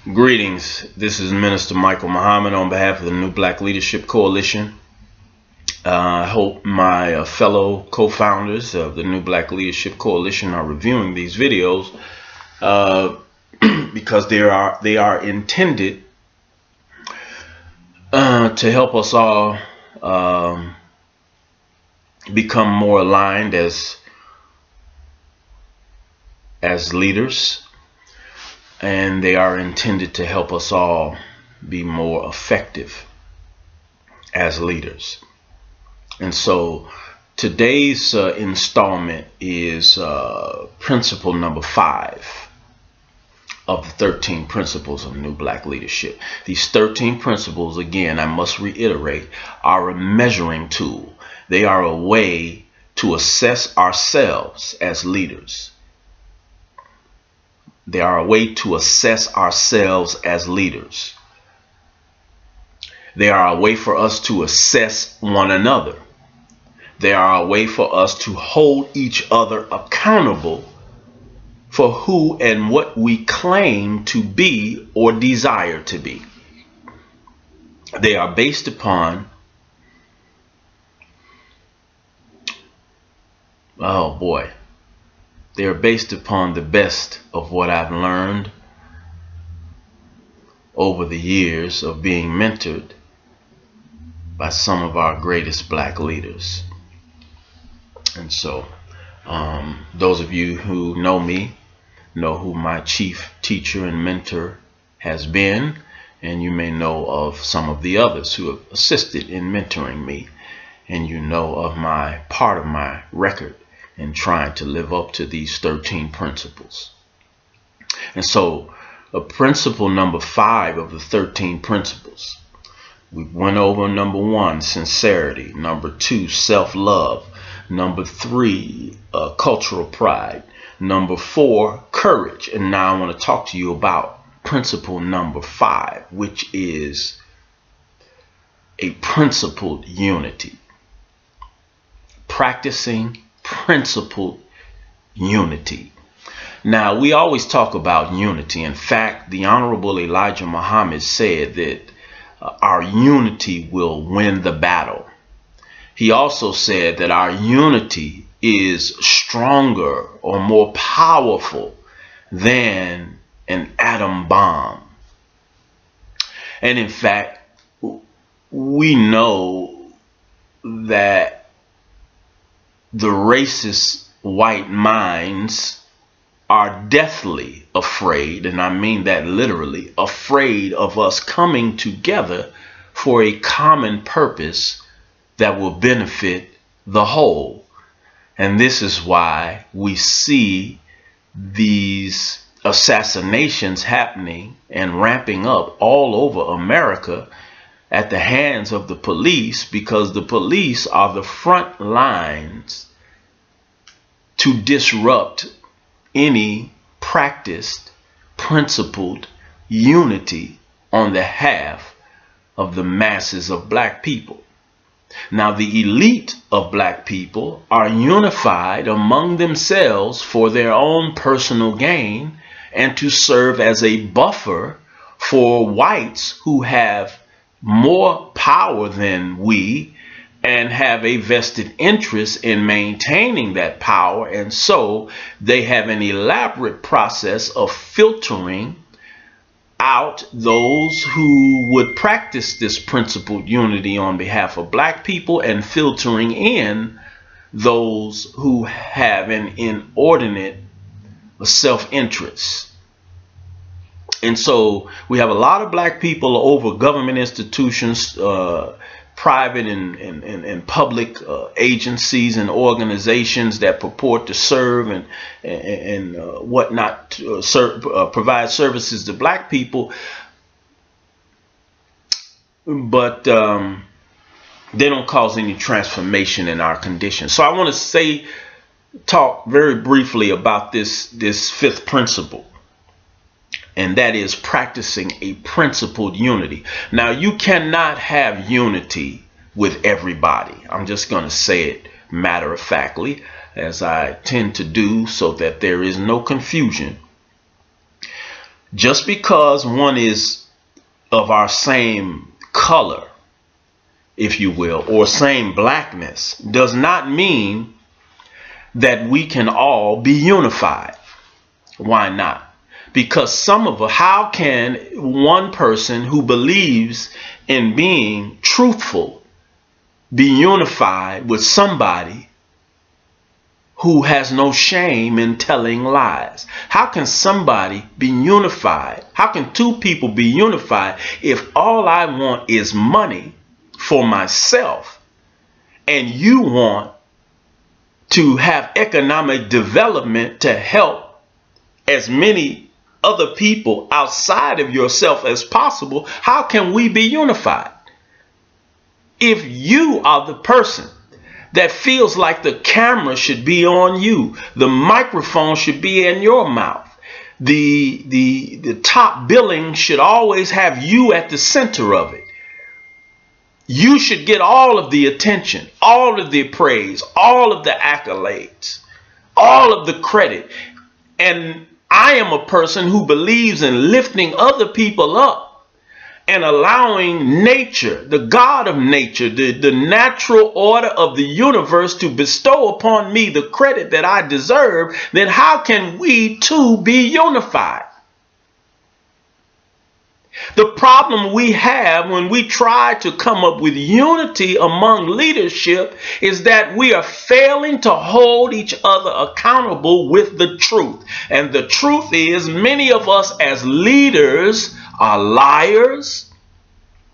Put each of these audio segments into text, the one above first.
Greetings. This is Minister Michael Muhammad on behalf of the New Black Leadership Coalition. I hope my fellow co-founders of the New Black Leadership Coalition are reviewing these videos because they are intended to help us all become more aligned as leaders. And they are intended to help us all be more effective as leaders. And so today's installment is principle number 5 of the 13 principles of New Black Leadership. These 13 principles, again, I must reiterate, are a measuring tool. They are a way to assess ourselves as leaders. They are a way to assess ourselves as leaders. They are a way for us to assess one another. They are a way for us to hold each other accountable for who and what we claim to be or desire to be. They are based upon, oh boy, they are based upon the best of what I've learned over the years of being mentored by some of our greatest black leaders. And so those of you who know me know who my chief teacher and mentor has been, and you may know of some of the others who have assisted in mentoring me, and you know of my part of my record in trying to live up to these 13 principles. And so principle number 5 of the 13 principles, we went over number 1, sincerity, number 2, self-love, number 3, cultural pride, number 4, courage. And now I want to talk to you about principle number 5, which is a principled unity. Practicing principled unity. Now, we always talk about unity. In fact, the Honorable Elijah Muhammad said that our unity will win the battle. He also said that our unity is stronger or more powerful than an atom bomb. And in fact, we know that the racist white minds are deathly afraid, and I mean that literally, afraid of us coming together for a common purpose that will benefit the whole. And this is why we see these assassinations happening and ramping up all over America at the hands of the police, because the police are the front lines to disrupt any practiced, principled unity on behalf of the masses of black people. Now, the elite of black people are unified among themselves for their own personal gain and to serve as a buffer for whites who have more power than we and have a vested interest in maintaining that power. And so they have an elaborate process of filtering out those who would practice this principled unity on behalf of black people and filtering in those who have an inordinate self-interest. And so we have a lot of black people over government institutions, private and public agencies and organizations that purport to serve and whatnot, provide services to black people, but they don't cause any transformation in our condition. So I want to talk very briefly about this 5th principle. And that is practicing a principled unity. Now, you cannot have unity with everybody. I'm just going to say it matter of factly, as I tend to do, so that there is no confusion. Just because one is of our same color, if you will, or same blackness, does not mean that we can all be unified. Why not? Because some of us, how can one person who believes in being truthful be unified with somebody who has no shame in telling lies? How can somebody be unified? How can two people be unified if all I want is money for myself and you want to have economic development to help as many other people outside of yourself as possible? How can we be unified? If you are the person that feels like the camera should be on you, the microphone should be in your mouth, the top billing should always have you at the center of it, you should get all of the attention, all of the praise, all of the accolades, all of the credit. And I am a person who believes in lifting other people up and allowing nature, the God of nature, the natural order of the universe to bestow upon me the credit that I deserve. Then how can we too be unified? The problem we have when we try to come up with unity among leadership is that we are failing to hold each other accountable with the truth. And the truth is, many of us as leaders are liars,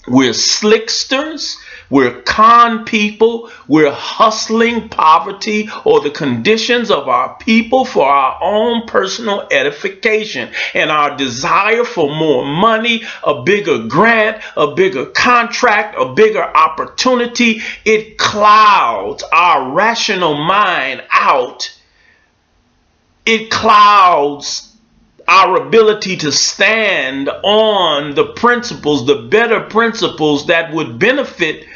we're slicksters, we're con people, we're hustling poverty or the conditions of our people for our own personal edification. And our desire for more money, a bigger grant, a bigger contract, a bigger opportunity, it clouds our rational mind out. It clouds our ability to stand on the principles, the better principles that would benefit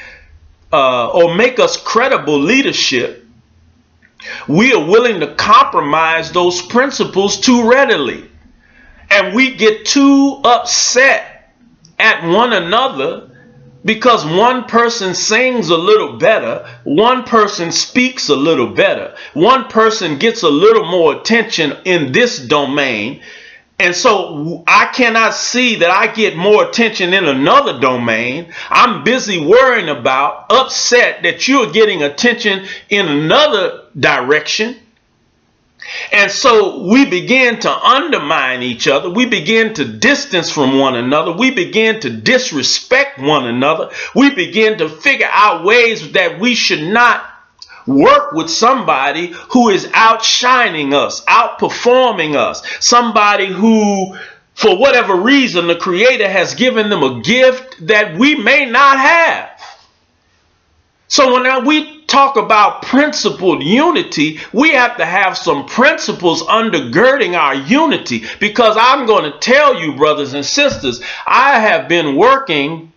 or make us credible leadership. We are willing to compromise those principles too readily. And we get too upset at one another because one person sings a little better, one person speaks a little better, one person gets a little more attention in this domain. And so I cannot see that I get more attention in another domain. I'm busy worrying about, upset that you're getting attention in another direction. And so we begin to undermine each other. We begin to distance from one another. We begin to disrespect one another. We begin to figure out ways that we should not work with somebody who is outshining us, outperforming us, somebody who, for whatever reason, the Creator has given them a gift that we may not have. So when we talk about principled unity, we have to have some principles undergirding our unity, because I'm going to tell you, brothers and sisters, I have been working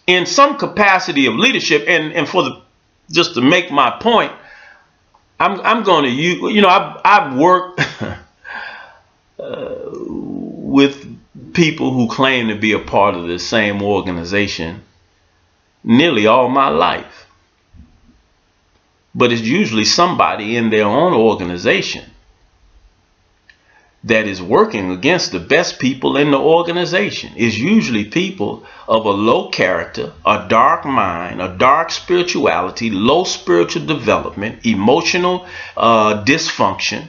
in some capacity of leadership, and for the just to make my point, I'm going to use, I've worked with people who claim to be a part of the same organization nearly all my life. But it's usually somebody in their own organization that is working against the best people in the organization. It's usually people of a low character, a dark mind, a dark spirituality, low spiritual development, emotional dysfunction.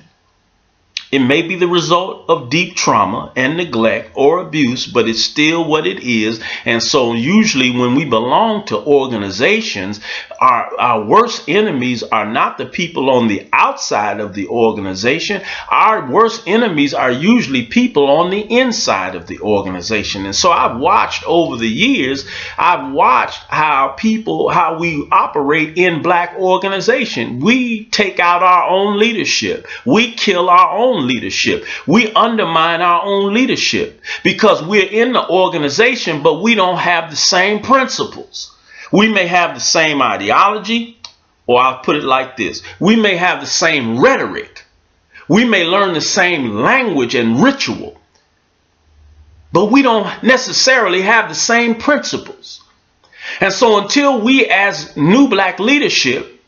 It may be the result of deep trauma and neglect or abuse, but it's still what it is. And so usually when we belong to organizations, our worst enemies are not the people on the outside of the organization. Our worst enemies are usually people on the inside of the organization. And so I've watched over the years, I've watched how we operate in black organization. We take out our own leadership. We kill our own leadership. We undermine our own leadership because we're in the organization, but we don't have the same principles. We may have the same ideology, or I'll put it like this. We may have the same rhetoric. We may learn the same language and ritual. but we don't necessarily have the same principles. And so until we as New Black leadership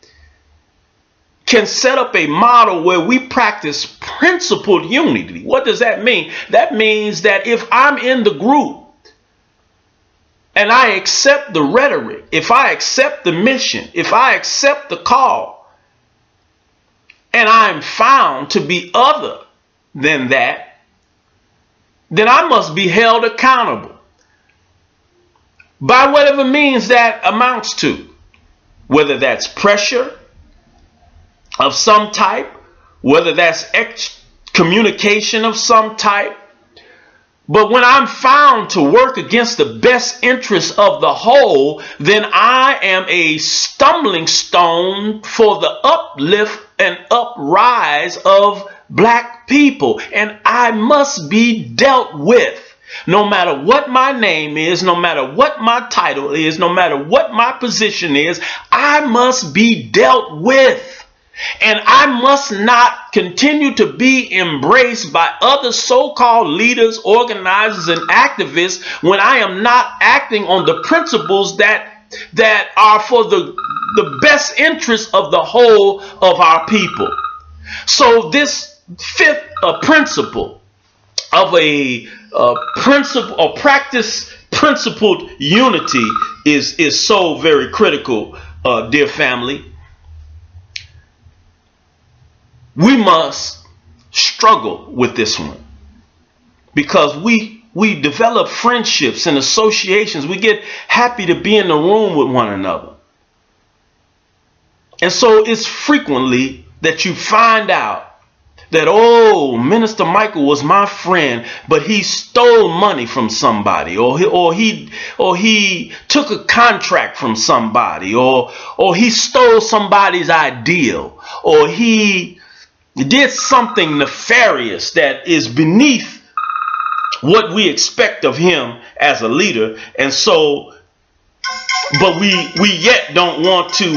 can set up a model where we practice principled unity. What does that mean? That means that if I'm in the group and I accept the rhetoric, if I accept the mission, if I accept the call, and I'm found to be other than that, then I must be held accountable by whatever means that amounts to, whether that's pressure of some type, whether that's excommunication of some type. But when I'm found to work against the best interests of the whole, then I am a stumbling stone for the uplift and uprise of black people. And I must be dealt with. No matter what my name is, no matter what my title is, no matter what my position is, I must be dealt with. And I must not continue to be embraced by other so-called leaders, organizers, and activists when I am not acting on the principles that are for the best interest of the whole of our people. So this fifth principle of a principle or practice principled unity is so very critical, dear family. We must struggle with this one because we develop friendships and associations. We get happy to be in the room with one another. And so it's frequently that you find out that, oh, Minister Michael was my friend, but he stole money from somebody, or he took a contract from somebody, or he stole somebody's ideal, or he did something nefarious that is beneath what we expect of him as a leader. And so, but we yet don't want to,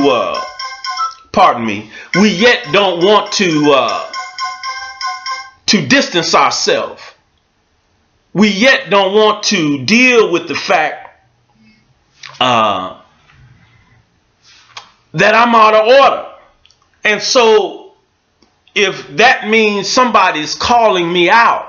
we yet don't want to distance ourselves. We yet don't want to deal with the fact that I'm out of order. And so, if that means somebody's calling me out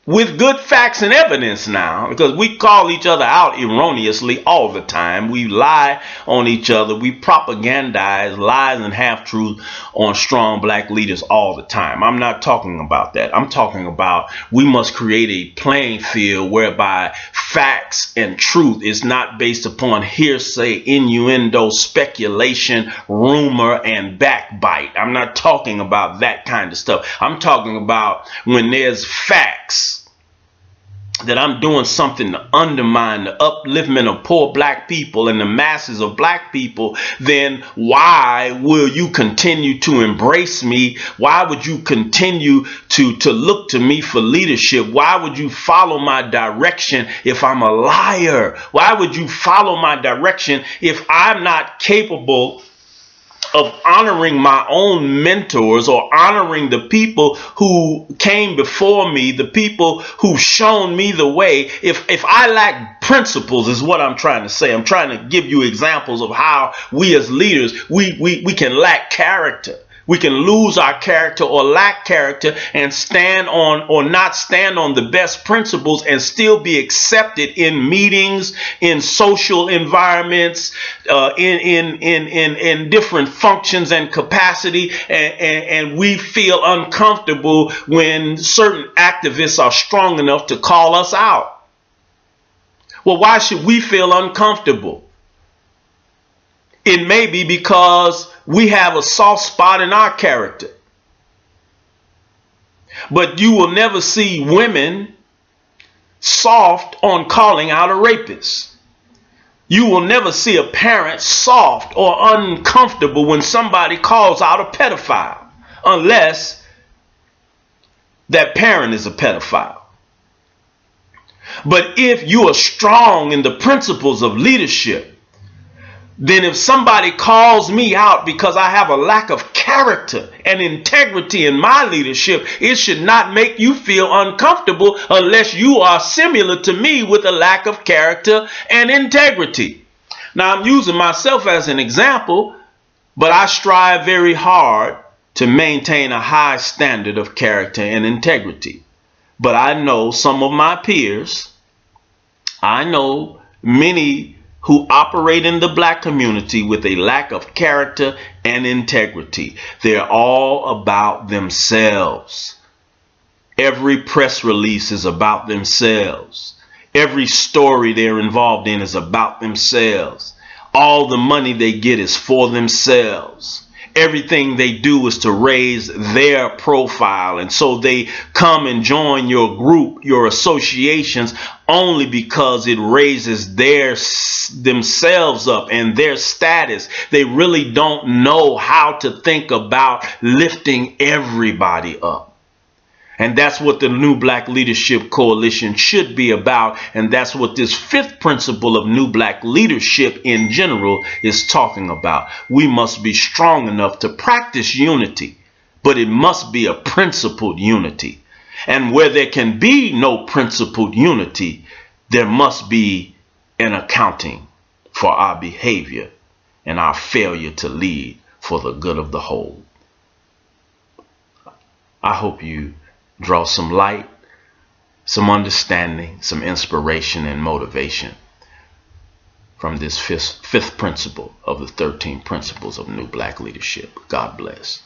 with good facts and evidence now, because we call each other out erroneously all the time. We lie on each other. We propagandize lies and half-truths on strong black leaders all the time. I'm not talking about that. I'm talking about we must create a playing field whereby facts and truth is not based upon hearsay, innuendo, speculation, rumor, and backbite. I'm not talking about that kind of stuff. I'm talking about when there's facts that I'm doing something to undermine the upliftment of poor black people and the masses of black people, then why will you continue to embrace me? Why would you continue to look to me for leadership? Why would you follow my direction if I'm a liar? Why would you follow my direction if I'm not capable of honoring my own mentors or honoring the people who came before me, the people who've shown me the way? If I lack principles is what I'm trying to say. I'm trying to give you examples of how we as leaders, we can lack character. We can lose our character or lack character and stand on or not stand on the best principles and still be accepted in meetings, in social environments, in different functions and capacity. And we feel uncomfortable when certain activists are strong enough to call us out. Well, why should we feel uncomfortable? It may be because we have a soft spot in our character. But you will never see women soft on calling out a rapist. You will never see a parent soft or uncomfortable when somebody calls out a pedophile, unless that parent is a pedophile. But if you are strong in the principles of leadership, then if somebody calls me out because I have a lack of character and integrity in my leadership, it should not make you feel uncomfortable unless you are similar to me with a lack of character and integrity. Now, I'm using myself as an example, but I strive very hard to maintain a high standard of character and integrity. But I know some of my peers, I know many who operate in the black community with a lack of character and integrity. They're all about themselves. Every press release is about themselves. Every story they're involved in is about themselves. All the money they get is for themselves. Everything they do is to raise their profile. And so they come and join your group, your associations, only because it raises themselves up and their status. They really don't know how to think about lifting everybody up. And that's what the New Black Leadership Coalition should be about. And that's what this fifth principle of New Black Leadership in general is talking about. We must be strong enough to practice unity, but it must be a principled unity. And where there can be no principled unity, there must be an accounting for our behavior and our failure to lead for the good of the whole. I hope you draw some light, some understanding, some inspiration and motivation from this fifth principle of the 13 principles of New Black Leadership. God bless.